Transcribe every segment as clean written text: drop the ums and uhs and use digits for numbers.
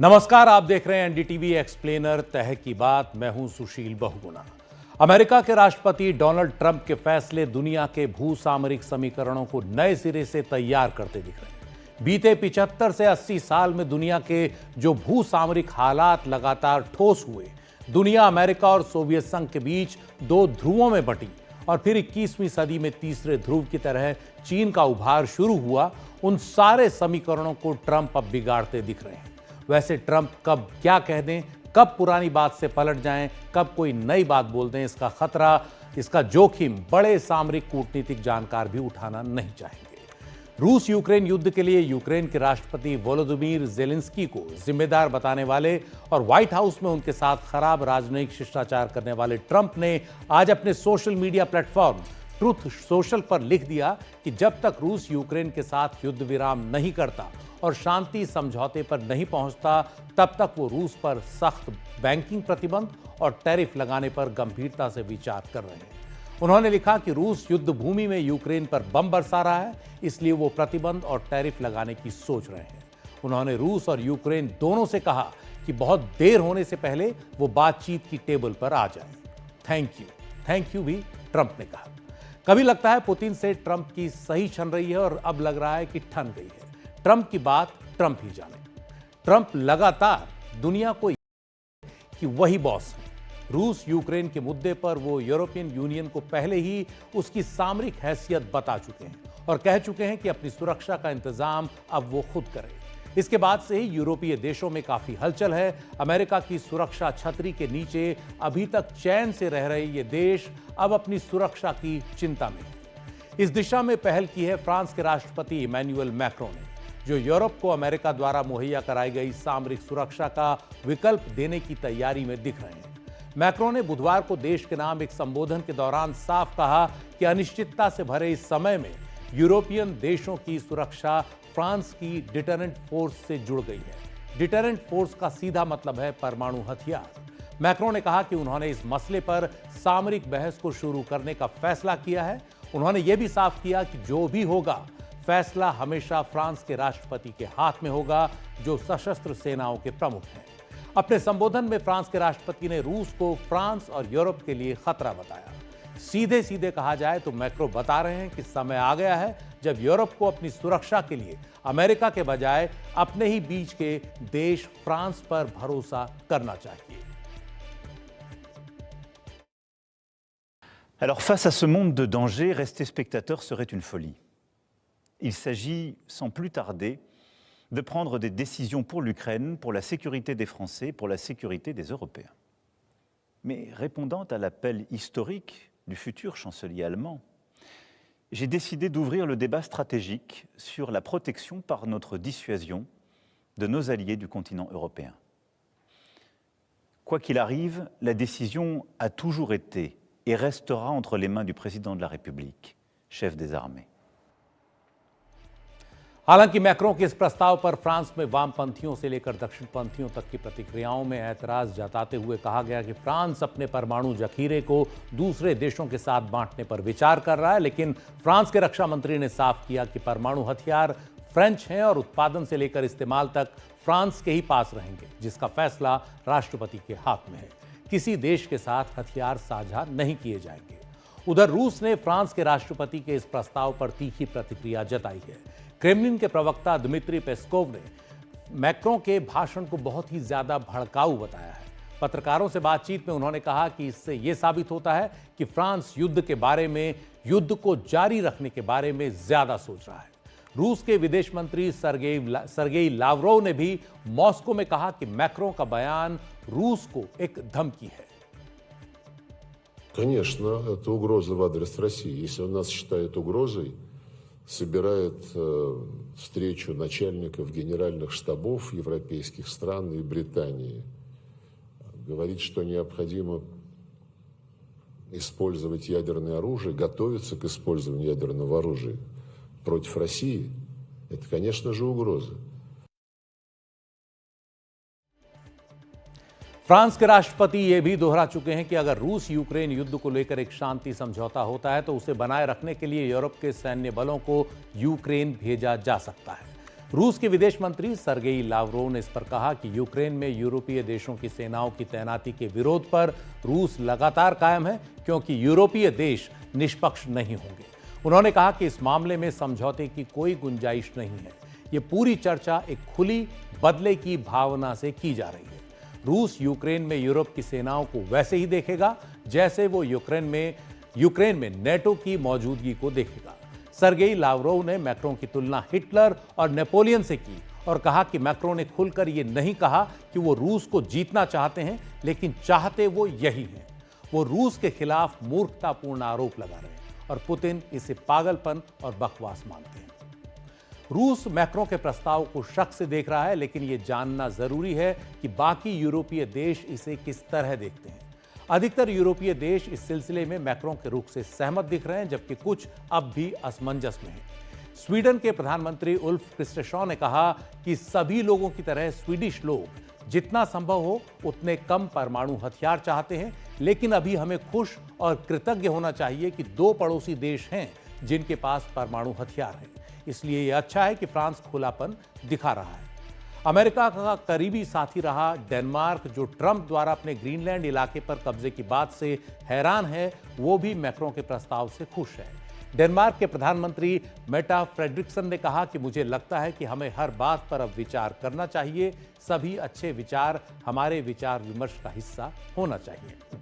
नमस्कार, आप देख रहे हैं एनडीटीवी एक्सप्लेनर तह की बात। मैं हूं सुशील बहुगुणा। अमेरिका के राष्ट्रपति डोनाल्ड ट्रंप के फैसले दुनिया के भू सामरिक समीकरणों को नए सिरे से तैयार करते दिख रहे हैं। बीते 75 से 80 साल में दुनिया के जो भू सामरिक हालात लगातार ठोस हुए, दुनिया अमेरिका और सोवियत संघ के बीच दो ध्रुवों में बंटी और फिर 21वीं सदी में तीसरे ध्रुव की तरह चीन का उभार शुरू हुआ, उन सारे समीकरणों को ट्रंप अब बिगाड़ते दिख रहे हैं। वैसे ट्रंप कब क्या कह दें, कब पुरानी बात से पलट जाएं, कब कोई नई बात बोल दें, इसका खतरा, इसका जोखिम बड़े सामरिक कूटनीतिक जानकार भी उठाना नहीं चाहेंगे। रूस यूक्रेन युद्ध के लिए यूक्रेन के राष्ट्रपति वोलोदिमीर ज़ेलेंस्की को जिम्मेदार बताने वाले और व्हाइट हाउस में उनके साथ खराब राजनयिक शिष्टाचार करने वाले ट्रंप ने आज अपने social media platform truth social पर लिख दिया कि जब तक रूस यूक्रेन के साथ युद्ध विराम नहीं करता और शांति समझौते पर नहीं पहुंचता, तब तक वो रूस पर सख्त बैंकिंग प्रतिबंध और टैरिफ लगाने पर गंभीरता से विचार कर रहे हैं। उन्होंने लिखा कि रूस युद्ध भूमि में यूक्रेन पर बम बरसा रहा है, इसलिए वो प्रतिबंध और टैरिफ लगाने की सोच रहे हैं। उन्होंने रूस और यूक्रेन दोनों से कहा कि बहुत देर होने से पहले वो बातचीत की टेबल पर आ जाए। थैंक यू भी ट्रंप ने कहा। कभी लगता है पुतिन से ट्रंप की सही छन रही है और अब लग रहा है कि ठन गई है। ट्रंप की बात ट्रंप ही जाने। ट्रंप लगातार दुनिया को कि वही बॉस है। रूस यूक्रेन के मुद्दे पर वो यूरोपियन यूनियन को पहले ही उसकी सामरिक हैसियत बता चुके हैं और कह चुके हैं कि अपनी सुरक्षा का इंतजाम अब वो खुद करें। इसके बाद से ही यूरोपीय देशों में काफी हलचल है। अमेरिका की सुरक्षा छतरी के नीचे अभी तक चैन से रह रहे ये देश अब अपनी सुरक्षा की चिंता में है। इस दिशा में पहल की है फ्रांस के राष्ट्रपति इमैनुअल मैक्रों ने, जो यूरोप को अमेरिका द्वारा मुहैया कराई गई सामरिक सुरक्षा का विकल्प देने की तैयारी में दिख रहे हैं। मैक्रों ने बुधवार को देश के नाम एक संबोधन के दौरान साफ कहा कि अनिश्चितता से भरे इस समय में यूरोपियन देशों की सुरक्षा फ्रांस की डिटरेंट फोर्स से जुड़ गई है। डिटरेंट फोर्स का सीधा मतलब है परमाणु हथियार। मैक्रों ने कहा कि उन्होंने इस मसले पर सामरिक बहस को शुरू करने का फैसला किया है। उन्होंने यह भी साफ किया कि जो भी होगा, फैसला हमेशा फ्रांस के राष्ट्रपति के हाथ में होगा, जो सशस्त्र सेनाओं के प्रमुख हैं। अपने संबोधन में फ्रांस के राष्ट्रपति ने रूस को फ्रांस और यूरोप के लिए खतरा बताया। सीधे सीधे कहा जाए तो मैक्रो बता रहे हैं कि समय आ गया है जब यूरोप को अपनी सुरक्षा के लिए अमेरिका के बजाय अपने ही बीच के देश फ्रांस पर भरोसा करना चाहिए। Alors face à ce monde de danger, rester spectateur serait une folie. Il s'agit sans plus tarder de prendre des décisions pour l'Ukraine, pour la sécurité des Français, pour la sécurité des Européens. Mais répondant à l'appel historique du futur chancelier allemand, j'ai décidé d'ouvrir le débat stratégique sur la protection par notre dissuasion de nos alliés du continent européen. Quoi qu'il arrive, la décision a toujours été et restera entre les mains du président de la République, chef des armées. हालांकि Macron के इस प्रस्ताव पर France में वामपंथियों से लेकर दक्षिणपंथियों तक की प्रतिक्रियाओं में ऐतराज जताते हुए कहा गया कि फ्रांस अपने परमाणु जखीरे को दूसरे देशों के साथ बांटने पर विचार कर रहा है, लेकिन फ्रांस के रक्षा मंत्री ने साफ किया कि परमाणु हथियार फ्रेंच हैं और उत्पादन से लेकर इस्तेमाल तक फ्रांस के ही पास रहेंगे, जिसका फैसला राष्ट्रपति के हाथ में है। किसी देश के साथ हथियार साझा नहीं किए जाएंगे। उधर रूस ने फ्रांस के राष्ट्रपति के इस प्रस्ताव पर तीखी प्रतिक्रिया जताई है। क्रेमलिन के प्रवक्ता दिमित्री पेस्कोव ने मैक्रों के भाषण को बहुत ही ज्यादा भड़काऊ बताया है। पत्रकारों से बातचीत में उन्होंने कहा कि इससे यह साबित होता है कि फ्रांस युद्ध के बारे में, युद्ध को जारी रखने के बारे में ज्यादा सोच रहा है। रूस के विदेश मंत्री सरगेई लावरोव ने भी मॉस्को में कहा कि मैक्रों का बयान रूस को एक धमकी है। Конечно, это угроза в адрес России. Если он нас считает угрозой, собирает встречу начальников генеральных штабов европейских стран и Британии, говорит, что необходимо использовать ядерное оружие, готовиться к использованию ядерного оружия против России, это, конечно же, угроза. फ्रांस के राष्ट्रपति यह भी दोहरा चुके हैं कि अगर रूस यूक्रेन युद्ध को लेकर एक शांति समझौता होता है तो उसे बनाए रखने के लिए यूरोप के सैन्य बलों को यूक्रेन भेजा जा सकता है। रूस के विदेश मंत्री सर्गेई लावरोव ने इस पर कहा कि यूक्रेन में यूरोपीय देशों की सेनाओं की तैनाती के विरोध पर रूस लगातार कायम है, क्योंकि यूरोपीय देश निष्पक्ष नहीं होंगे। उन्होंने कहा कि इस मामले में समझौते की कोई गुंजाइश नहीं है। ये पूरी चर्चा एक खुली बदले की भावना से की जा रही है। रूस यूक्रेन में यूरोप की सेनाओं को वैसे ही देखेगा जैसे वो यूक्रेन में नेटो की मौजूदगी को देखेगा। सर्गेई लावरोव ने मैक्रों की तुलना हिटलर और नेपोलियन से की और कहा कि मैक्रों ने खुलकर ये नहीं कहा कि वो रूस को जीतना चाहते हैं, लेकिन चाहते वो यही हैं। वो रूस के खिलाफ मूर्खतापूर्ण आरोप लगा रहे हैं और पुतिन इसे पागलपन और बकवास मानते हैं। रूस मैक्रों के प्रस्ताव को शक से देख रहा है, लेकिन यह जानना जरूरी है कि बाकी यूरोपीय देश इसे किस तरह देखते हैं। अधिकतर यूरोपीय देश इस सिलसिले में मैक्रों के रुख से सहमत दिख रहे हैं, जबकि कुछ अब भी असमंजस में हैं। स्वीडन के प्रधानमंत्री उल्फ क्रिस्टेशॉन ने कहा कि सभी लोगों की तरह स्वीडिश लोग जितना संभव हो उतने कम परमाणु हथियार चाहते हैं, लेकिन अभी हमें खुश और कृतज्ञ होना चाहिए कि 2 पड़ोसी देश हैं जिनके पास परमाणु हथियार हैं। इसलिए यह अच्छा है कि फ्रांस खुलापन दिखा रहा है। अमेरिका का करीबी साथी रहा डेनमार्क, जो ट्रंप द्वारा अपने ग्रीनलैंड इलाके पर कब्जे की बात से हैरान है, वो भी मैक्रों के प्रस्ताव से खुश है। डेनमार्क के प्रधानमंत्री मेटा फ्रेडरिक्सन ने कहा कि मुझे लगता है कि हमें हर बात पर अब विचार करना चाहिए। सभी अच्छे विचार हमारे विचार विमर्श का हिस्सा होना चाहिए।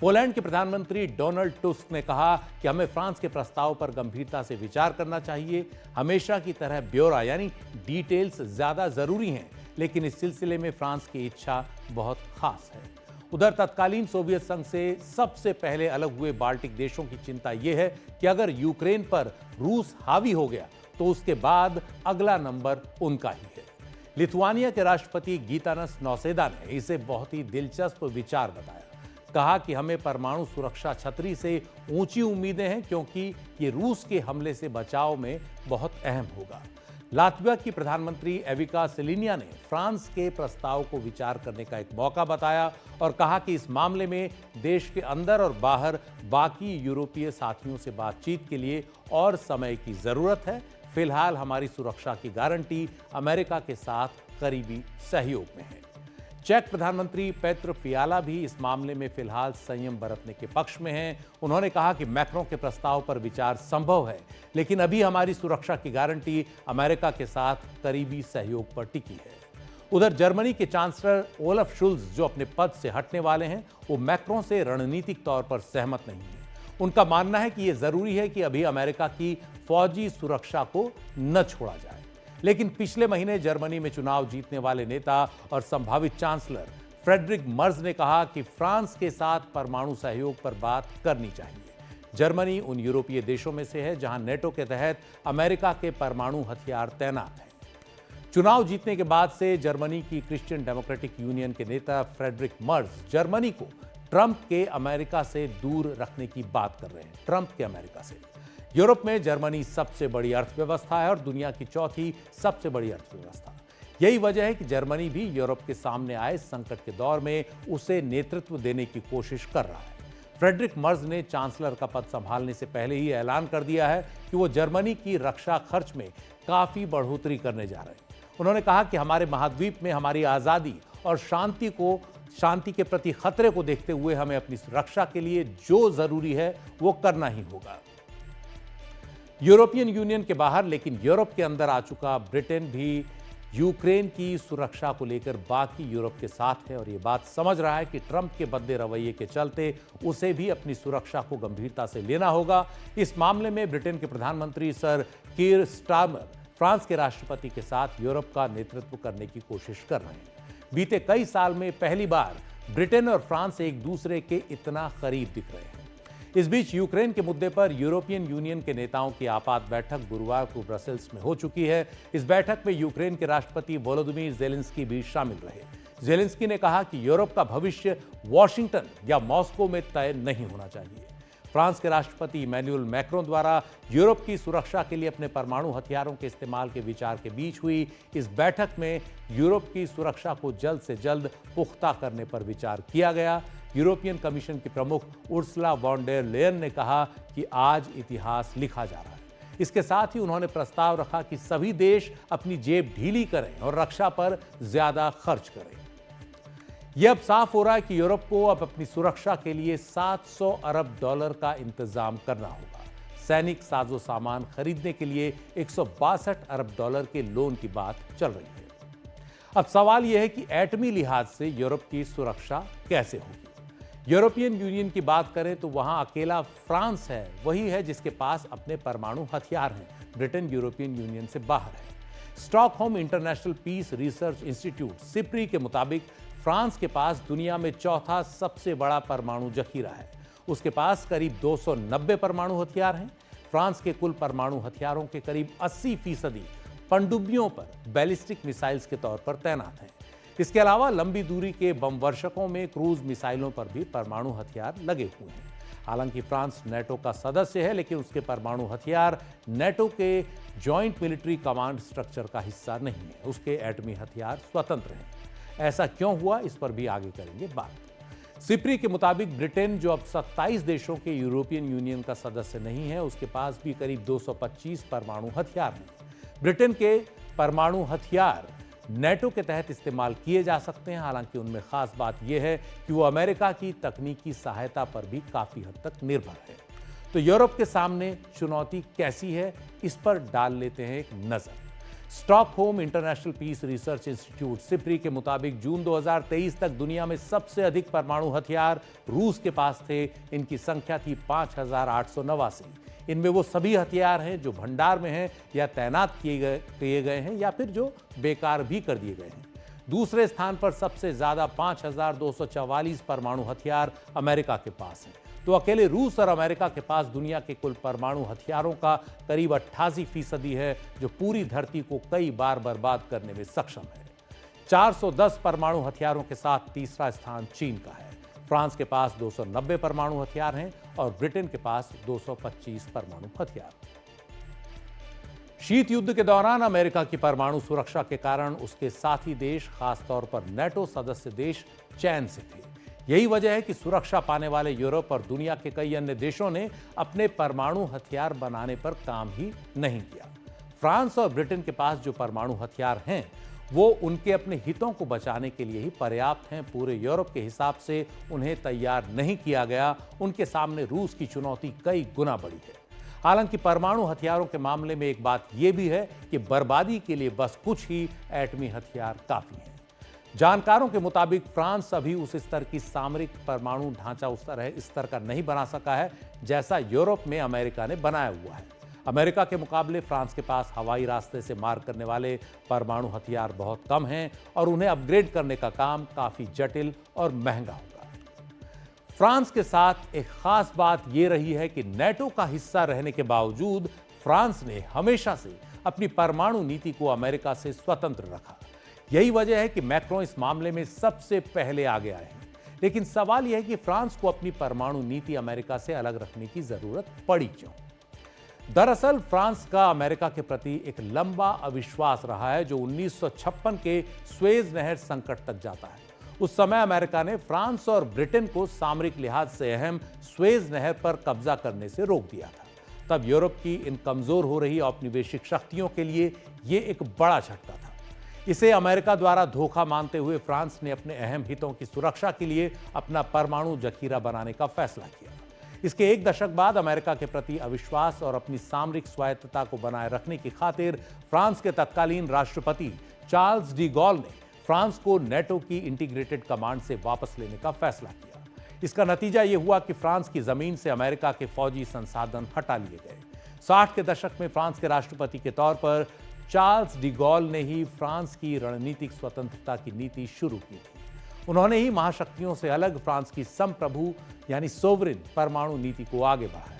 पोलैंड के प्रधानमंत्री डोनाल्ड टस्क ने कहा कि हमें फ्रांस के प्रस्ताव पर गंभीरता से विचार करना चाहिए। हमेशा की तरह ब्यौरा यानी डिटेल्स ज्यादा जरूरी हैं, लेकिन इस सिलसिले में फ्रांस की इच्छा बहुत खास है। उधर तत्कालीन सोवियत संघ से सबसे पहले अलग हुए बाल्टिक देशों की चिंता यह है कि अगर यूक्रेन पर रूस हावी हो गया तो उसके बाद अगला नंबर उनका ही है। लिथुआनिया के राष्ट्रपति गीतानस नौसेदा ने इसे बहुत ही दिलचस्प विचार बताया। कहा कि हमें परमाणु सुरक्षा छतरी से ऊंची उम्मीदें हैं, क्योंकि ये रूस के हमले से बचाव में बहुत अहम होगा। लात्विया की प्रधानमंत्री एविका सेलिनिया ने फ्रांस के प्रस्ताव को विचार करने का एक मौका बताया और कहा कि इस मामले में देश के अंदर और बाहर बाकी यूरोपीय साथियों से बातचीत के लिए और समय की जरूरत है। फिलहाल हमारी सुरक्षा की गारंटी अमेरिका के साथ करीबी सहयोग में है। चेक प्रधानमंत्री पेत्र फियाला भी इस मामले में फिलहाल संयम बरतने के पक्ष में हैं। उन्होंने कहा कि मैक्रों के प्रस्ताव पर विचार संभव है, लेकिन अभी हमारी सुरक्षा की गारंटी अमेरिका के साथ करीबी सहयोग पर टिकी है। उधर जर्मनी के चांसलर ओलफ शुल्ज, जो अपने पद से हटने वाले हैं, वो मैक्रों से रणनीतिक तौर पर सहमत नहीं है। उनका मानना है कि यह जरूरी है कि अभी अमेरिका की फौजी सुरक्षा को न छोड़ा जाए। लेकिन पिछले महीने जर्मनी में चुनाव जीतने वाले नेता और संभावित चांसलर फ्रेडरिक मर्ज ने कहा कि फ्रांस के साथ परमाणु सहयोग पर बात करनी चाहिए। जर्मनी उन यूरोपीय देशों में से है जहां नेटो के तहत अमेरिका के परमाणु हथियार तैनात हैं। चुनाव जीतने के बाद से जर्मनी की क्रिश्चियन डेमोक्रेटिक यूनियन के नेता फ्रेडरिक मर्ज जर्मनी को ट्रंप के अमेरिका से दूर रखने की बात कर रहे हैं। ट्रंप के अमेरिका से। यूरोप में जर्मनी सबसे बड़ी अर्थव्यवस्था है और दुनिया की चौथी सबसे बड़ी अर्थव्यवस्था। यही वजह है कि जर्मनी भी यूरोप के सामने आए संकट के दौर में उसे नेतृत्व देने की कोशिश कर रहा है। फ्रेडरिक मर्ज ने चांसलर का पद संभालने से पहले ही ऐलान कर दिया है कि वो जर्मनी की रक्षा खर्च में काफी बढ़ोतरी करने जा रहे हैं। उन्होंने कहा कि हमारे महाद्वीप में हमारी आजादी और शांति के प्रति खतरे को देखते हुए हमें अपनी रक्षा के लिए जो जरूरी है वो करना ही होगा। यूरोपियन यूनियन के बाहर लेकिन यूरोप के अंदर आ चुका ब्रिटेन भी यूक्रेन की सुरक्षा को लेकर बाकी यूरोप के साथ है और ये बात समझ रहा है कि ट्रंप के बदले रवैये के चलते उसे भी अपनी सुरक्षा को गंभीरता से लेना होगा। इस मामले में ब्रिटेन के प्रधानमंत्री सर कीर स्टारमर फ्रांस के राष्ट्रपति के साथ यूरोप का नेतृत्व करने की कोशिश कर रहे हैं। बीते कई साल में पहली बार ब्रिटेन और फ्रांस एक दूसरे के इतना करीब दिख रहे हैं। इस बीच यूक्रेन के मुद्दे पर यूरोपियन यूनियन के नेताओं की आपात बैठक गुरुवार को ब्रसेल्स में हो चुकी है। इस बैठक में यूक्रेन के राष्ट्रपति वोलोदिमीर ज़ेलेंस्की भी शामिल रहे। ज़ेलेंस्की ने कहा कि यूरोप का भविष्य वॉशिंगटन या मॉस्को में तय नहीं होना चाहिए। फ्रांस के राष्ट्रपति इमैनुअल मैक्रों द्वारा यूरोप की सुरक्षा के लिए अपने परमाणु हथियारों के इस्तेमाल के विचार के बीच हुई इस बैठक में यूरोप की सुरक्षा को जल्द से जल्द पुख्ता करने पर विचार किया गया। यूरोपियन कमीशन की प्रमुख उर्सुला वॉन डेर लेयन ने कहा कि आज इतिहास लिखा जा रहा है। इसके साथ ही उन्होंने प्रस्ताव रखा कि सभी देश अपनी जेब ढीली करें और रक्षा पर ज्यादा खर्च करें। यह अब साफ हो रहा है कि यूरोप को अब अपनी सुरक्षा के लिए 700 अरब डॉलर का इंतजाम करना होगा। सैनिक साजो सामान खरीदने के लिए 162 अरब डॉलर के लोन की बात चल रही है। अब सवाल यह है कि एटमी लिहाज से यूरोप की सुरक्षा कैसे होगी। यूरोपियन यूनियन की बात करें तो वहां अकेला फ्रांस है, वही है जिसके पास अपने परमाणु हथियार हैं। ब्रिटेन यूरोपियन यूनियन से बाहर है। Stockholm International Peace Research Institute SIPRI के मुताबिक फ्रांस के पास दुनिया में चौथा सबसे बड़ा परमाणु जखीरा है। उसके पास करीब 290 परमाणु हथियार हैं। फ्रांस के कुल परमाणु हथियारों के करीब 80% पनडुब्बियों पर बैलिस्टिक मिसाइल्स के तौर पर तैनात हैं। इसके अलावा लंबी दूरी के बम वर्षकों में क्रूज मिसाइलों पर भी परमाणु हथियार लगे हुए हैं। हालांकि फ्रांस नेटो का सदस्य है, लेकिन उसके परमाणु हथियार नेटो के जॉइंट मिलिट्री कमांड स्ट्रक्चर का हिस्सा नहीं है। उसके एटमी हथियार स्वतंत्र हैं। ऐसा क्यों हुआ, इस पर भी आगे करेंगे बात। सिप्री के मुताबिक ब्रिटेन, जो अब 27 देशों के यूरोपियन यूनियन का सदस्य नहीं है, उसके पास भी करीब 225 परमाणु हथियार हैं। ब्रिटेन के परमाणु हथियार नेटो के तहत इस्तेमाल किए जा सकते हैं। हालांकि उनमें खास बात यह है कि वो अमेरिका की तकनीकी सहायता पर भी काफी हद तक निर्भर है। तो यूरोप के सामने चुनौती कैसी है, इस पर डाल लेते हैं एक नजर। Stockholm International Peace Research Institute SIPRI के मुताबिक जून 2023 तक दुनिया में सबसे अधिक परमाणु हथियार रूस के पास थे। इनकी संख्या थी 5889। इनमें वो सभी हथियार हैं जो भंडार में हैं या तैनात किए गए हैं या फिर जो बेकार भी कर दिए गए हैं। दूसरे स्थान पर सबसे ज्यादा 5244 परमाणु हथियार अमेरिका के पास हैं। तो अकेले रूस और अमेरिका के पास दुनिया के कुल परमाणु हथियारों का करीब 88% है, जो पूरी धरती को कई बार बर्बाद करने में सक्षम है। 410 परमाणु हथियारों के साथ तीसरा स्थान चीन का है। फ्रांस के पास 290 परमाणु हथियार हैं और ब्रिटेन के पास 225 परमाणु हथियार। शीत युद्ध के दौरान अमेरिका की परमाणु सुरक्षा के कारण उसके साथी देश, खासतौर पर नेटो सदस्य देश, चैन से थे। यही वजह है कि सुरक्षा पाने वाले यूरोप और दुनिया के कई अन्य देशों ने अपने परमाणु हथियार बनाने पर काम ही नहीं किया। फ्रांस और ब्रिटेन के पास जो परमाणु हथियार हैं, वो उनके अपने हितों को बचाने के लिए ही पर्याप्त हैं। पूरे यूरोप के हिसाब से उन्हें तैयार नहीं किया गया। उनके सामने रूस की चुनौती कई गुना बड़ी है। हालांकि परमाणु हथियारों के मामले में एक बात यह भी है कि बर्बादी के लिए बस कुछ ही एटमी हथियार काफी हैं। जानकारों के मुताबिक फ्रांस अभी उस स्तर की सामरिक परमाणु ढांचा उस स्तर का नहीं बना सका है जैसा यूरोप में अमेरिका ने बनाया हुआ है। अमेरिका के मुकाबले फ्रांस के पास हवाई रास्ते से मार करने वाले परमाणु हथियार बहुत कम हैं और उन्हें अपग्रेड करने का काम काफी जटिल और महंगा होगा। फ्रांस के साथ एक खास बात यह रही है कि नेटो का हिस्सा रहने के बावजूद फ्रांस ने हमेशा से अपनी परमाणु नीति को अमेरिका से स्वतंत्र रखा। यही वजह है कि मैक्रों इस मामले में सबसे पहले आगे आए हैं। लेकिन सवाल यह है कि फ्रांस को अपनी परमाणु नीति अमेरिका से अलग रखने की जरूरत पड़ी क्यों? दरअसल फ्रांस का अमेरिका के प्रति एक लंबा अविश्वास रहा है, जो 1956 के स्वेज नहर संकट तक जाता है। उस समय अमेरिका ने फ्रांस और ब्रिटेन को सामरिक लिहाज से अहम स्वेज नहर पर कब्जा करने से रोक दिया था। तब यूरोप की इन कमजोर हो रही औपनिवेशिक शक्तियों के लिए यह एक बड़ा झटका था। इसे अमेरिका द्वारा धोखा मानते हुए फ्रांस ने अपने अहम हितों की सुरक्षा के लिए अपना परमाणु जखीरा बनाने का फैसला किया। इसके एक दशक बाद अमेरिका के प्रति अविश्वास और अपनी सामरिक स्वायत्तता को बनाए रखने की खातिर फ्रांस के तत्कालीन राष्ट्रपति चार्ल्स डी गॉल ने फ्रांस को नेटो की इंटीग्रेटेड कमांड से वापस लेने का फैसला किया। इसका नतीजा यह हुआ कि फ्रांस की जमीन से अमेरिका के फौजी संसाधन हटा लिए गए। 60 के दशक में फ्रांस के राष्ट्रपति के तौर पर चार्ल्स डी गॉल ने ही फ्रांस की रणनीतिक स्वतंत्रता की नीति शुरू की थी। उन्होंने ही महाशक्तियों से अलग फ्रांस की संप्रभु यानी सोवरिन परमाणु नीति को आगे बढ़ाया।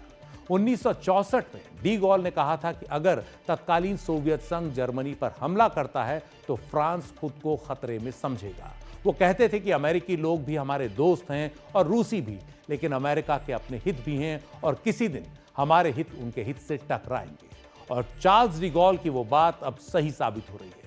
1964 में डी गॉल ने कहा था कि अगर तत्कालीन सोवियत संघ जर्मनी पर हमला करता है तो फ्रांस खुद को खतरे में समझेगा। वो कहते थे कि अमेरिकी लोग भी हमारे दोस्त हैं और रूसी भी, लेकिन अमेरिका के अपने हित भी हैं और किसी दिन हमारे हित उनके हित से टकराएंगे। और चार्ल्स डी गॉल की वो बात अब सही साबित हो रही है।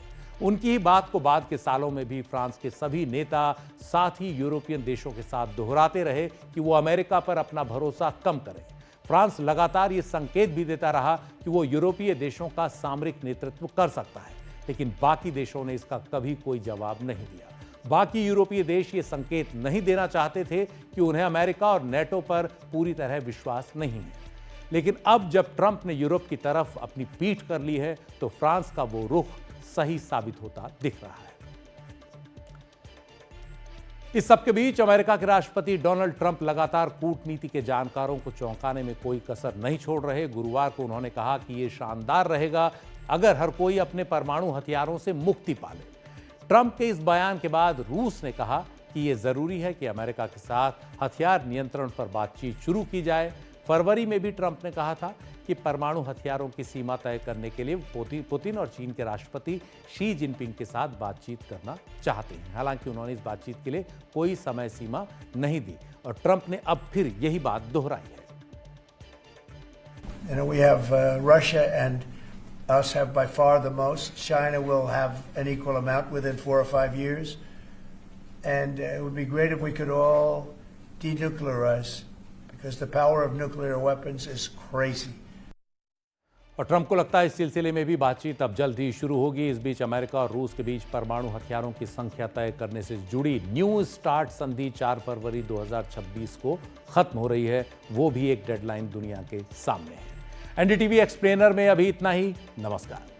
उनकी ही बात को बाद के सालों में भी फ्रांस के सभी नेता, साथ ही यूरोपियन देशों के साथ दोहराते रहे कि वो अमेरिका पर अपना भरोसा कम करें। फ्रांस लगातार ये संकेत भी देता रहा कि वो यूरोपीय देशों का सामरिक नेतृत्व कर सकता है, लेकिन बाकी देशों ने इसका कभी कोई जवाब नहीं दिया। बाकी यूरोपीय देश ये संकेत नहीं देना चाहते थे कि उन्हें अमेरिका और नेटो पर पूरी तरह विश्वास नहीं है। लेकिन अब जब ट्रंप ने यूरोप की तरफ अपनी पीठ कर ली है, तो फ्रांस का वो रुख सही साबित होता दिख रहा है। इस सबके बीच अमेरिका के राष्ट्रपति डोनाल्ड ट्रंप लगातार कूटनीति के जानकारों को चौंकाने में कोई कसर नहीं छोड़ रहे। गुरुवार को उन्होंने कहा कि यह शानदार रहेगा अगर हर कोई अपने परमाणु हथियारों से मुक्ति पा ले। ट्रंप के इस बयान के बाद रूस ने कहा कि यह जरूरी है कि अमेरिका के साथ हथियार नियंत्रण पर बातचीत शुरू की जाए। फरवरी में भी ट्रंप ने कहा था कि परमाणु हथियारों की सीमा तय करने के लिए पुतिन और चीन के राष्ट्रपति शी जिनपिंग के साथ बातचीत करना चाहते हैं। हालांकि उन्होंने इस बातचीत के लिए कोई समय सीमा नहीं दी और ट्रंप ने अब फिर यही बात दोहराई है। We have Russia and us have by far the most. China will have an equal amount within 4 or 5 years. And it would be great if we could all denuclearize, because the power of nuclear weapons is crazy. और Trump को लगता है इस सिलसिले में भी बातचीत अब जल्द ही शुरू होगी। इस बीच अमेरिका और रूस के बीच परमाणु हथियारों की संख्या तय करने से जुड़ी न्यू स्टार्ट संधि 4 फरवरी 2026 को खत्म हो रही है। वो भी एक डेडलाइन दुनिया के सामने है। एनडीटीवी एक्सप्लेनर में अभी इतना ही। नमस्कार।